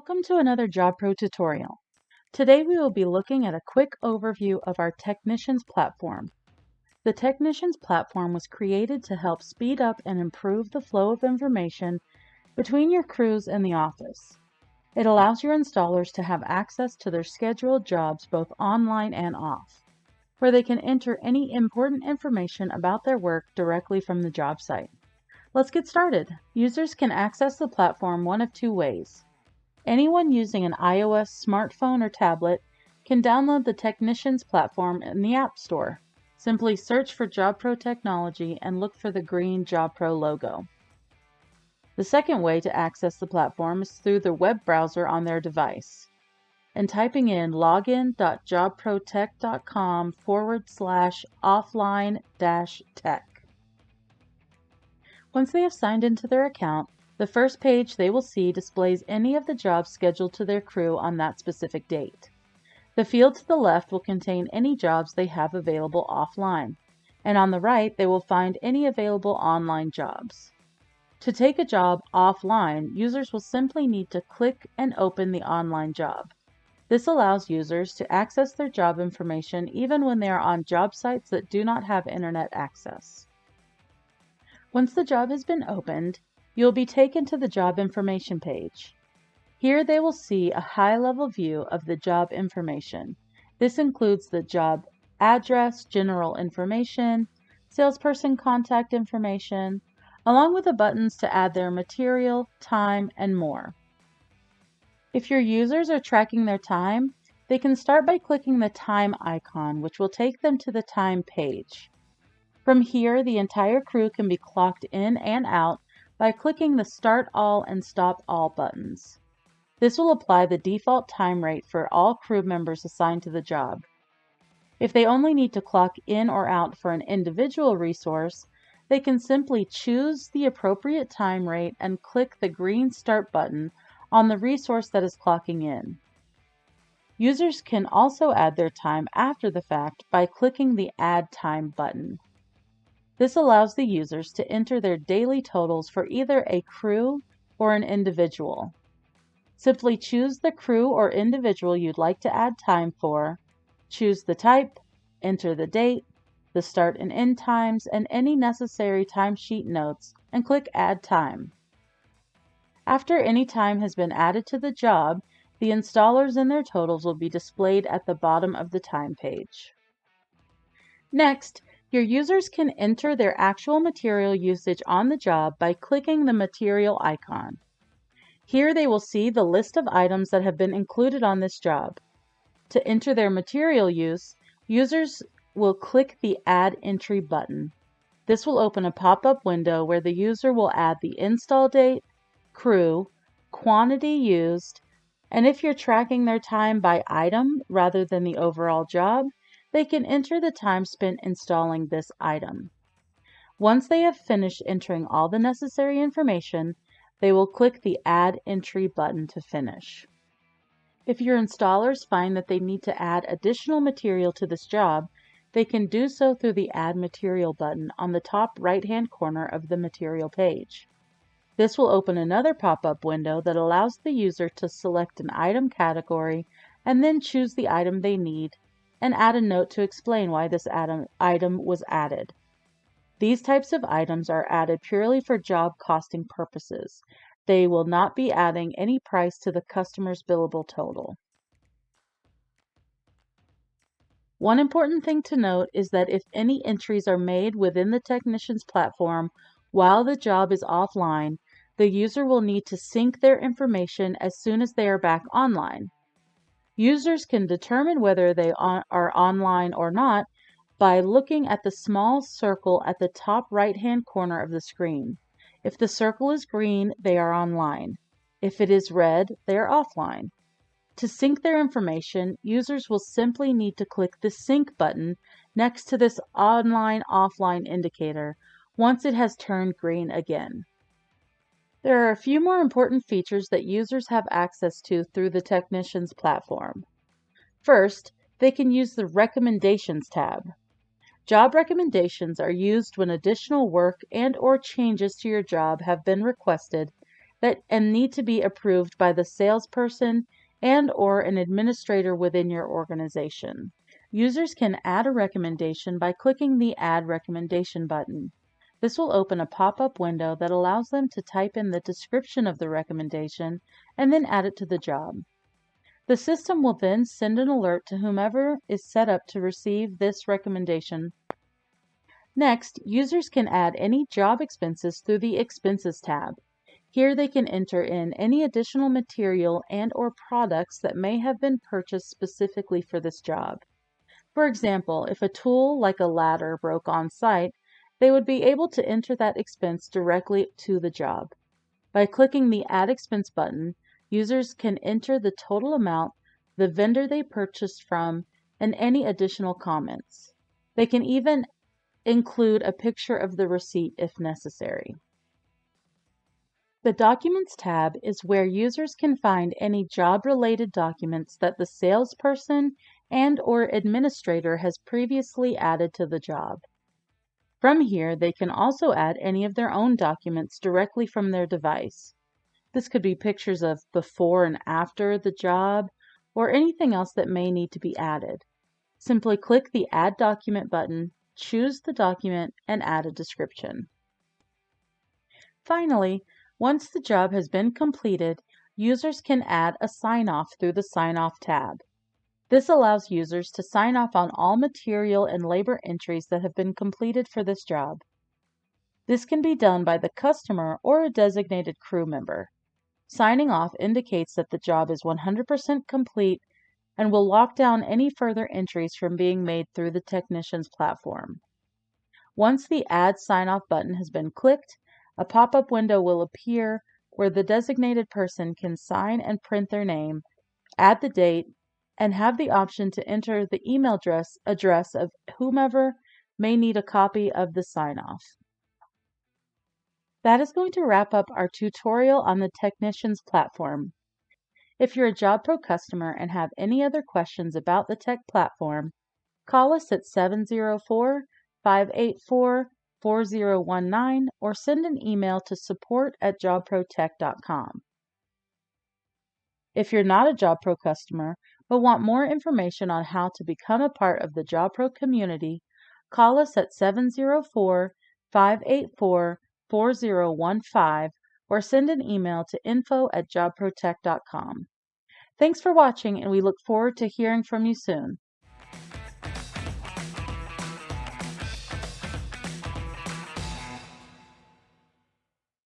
Welcome to another Job Pro tutorial. Today we will be looking at a quick overview of our Technicians platform. The Technicians platform was created to help speed up and improve the flow of information between your crews and the office. It allows your installers to have access to their scheduled jobs both online and off, where they can enter any important information about their work directly from the job site. Let's get started. Users can access the platform one of two ways. Anyone using an iOS smartphone or tablet can download the Technicians platform in the App Store. Simply search for Job Pro Technology and look for the green Job Pro logo. The second way to access the platform is through the web browser on their device and typing in login.jobprotech.com/offline-tech. Once they have signed into their account, the first page they will see displays any of the jobs scheduled to their crew on that specific date. The field to the left will contain any jobs they have available offline, and on the right they will find any available online jobs. To take a job offline, users will simply need to click and open the online job. This allows users to access their job information even when they are on job sites that do not have internet access. Once the job has been opened, you will be taken to the job information page. Here they will see a high-level view of the job information. This includes the job address, general information, salesperson contact information, along with the buttons to add their material, time, and more. If your users are tracking their time, they can start by clicking the time icon, which will take them to the time page. From here, the entire crew can be clocked in and out by clicking the Start All and Stop All buttons. This will apply the default time rate for all crew members assigned to the job. If they only need to clock in or out for an individual resource, they can simply choose the appropriate time rate and click the green Start button on the resource that is clocking in. Users can also add their time after the fact by clicking the Add Time button. This allows the users to enter their daily totals for either a crew or an individual. Simply choose the crew or individual you'd like to add time for, choose the type, enter the date, the start and end times, and any necessary timesheet notes, and click Add Time. After any time has been added to the job, the installers and their totals will be displayed at the bottom of the time page. Next, your users can enter their actual material usage on the job by clicking the material icon. Here they will see the list of items that have been included on this job. To enter their material use, users will click the Add Entry button. This will open a pop-up window where the user will add the install date, crew, quantity used, and if you're tracking their time by item rather than the overall job, they can enter the time spent installing this item. Once they have finished entering all the necessary information, they will click the Add Entry button to finish. If your installers find that they need to add additional material to this job, they can do so through the Add Material button on the top right-hand corner of the material page. This will open another pop-up window that allows the user to select an item category and then choose the item they need and add a note to explain why this item was added. These types of items are added purely for job costing purposes. They will not be adding any price to the customer's billable total. One important thing to note is that if any entries are made within the Technicians platform while the job is offline, the user will need to sync their information as soon as they are back online. Users can determine whether they are online or not by looking at the small circle at the top right-hand corner of the screen. If the circle is green, they are online. If it is red, they are offline. To sync their information, users will simply need to click the Sync button next to this online-offline indicator once it has turned green again. There are a few more important features that users have access to through the Technicians platform. First, they can use the Recommendations tab. Job recommendations are used when additional work and/or changes to your job have been requested and need to be approved by the salesperson and/or an administrator within your organization. Users can add a recommendation by clicking the Add Recommendation button. This will open a pop-up window that allows them to type in the description of the recommendation and then add it to the job. The system will then send an alert to whomever is set up to receive this recommendation. Next, users can add any job expenses through the Expenses tab. Here they can enter in any additional material and/or products that may have been purchased specifically for this job. For example, if a tool like a ladder broke on site, they would be able to enter that expense directly to the job. By clicking the Add Expense button, users can enter the total amount, the vendor they purchased from, and any additional comments. They can even include a picture of the receipt if necessary. The Documents tab is where users can find any job-related documents that the salesperson and/or administrator has previously added to the job. From here, they can also add any of their own documents directly from their device. This could be pictures of before and after the job, or anything else that may need to be added. Simply click the Add Document button, choose the document, and add a description. Finally, once the job has been completed, users can add a sign-off through the Sign Off tab. This allows users to sign off on all material and labor entries that have been completed for this job. This can be done by the customer or a designated crew member. Signing off indicates that the job is 100% complete and will lock down any further entries from being made through the technician's platform. Once the Add Sign-Off button has been clicked, a pop-up window will appear where the designated person can sign and print their name, add the date, and have the option to enter the email address of whomever may need a copy of the sign-off. That is going to wrap up our tutorial on the Technicians platform. If you're a JobPro customer and have any other questions about the tech platform, call us at 704-584-4019 or send an email to support@jobprotech.com. If you're not a JobPro customer but want more information on how to become a part of the JobPro community, call us at 704-584-4015 or send an email to info@jobprotech.com. Thanks for watching, and we look forward to hearing from you soon.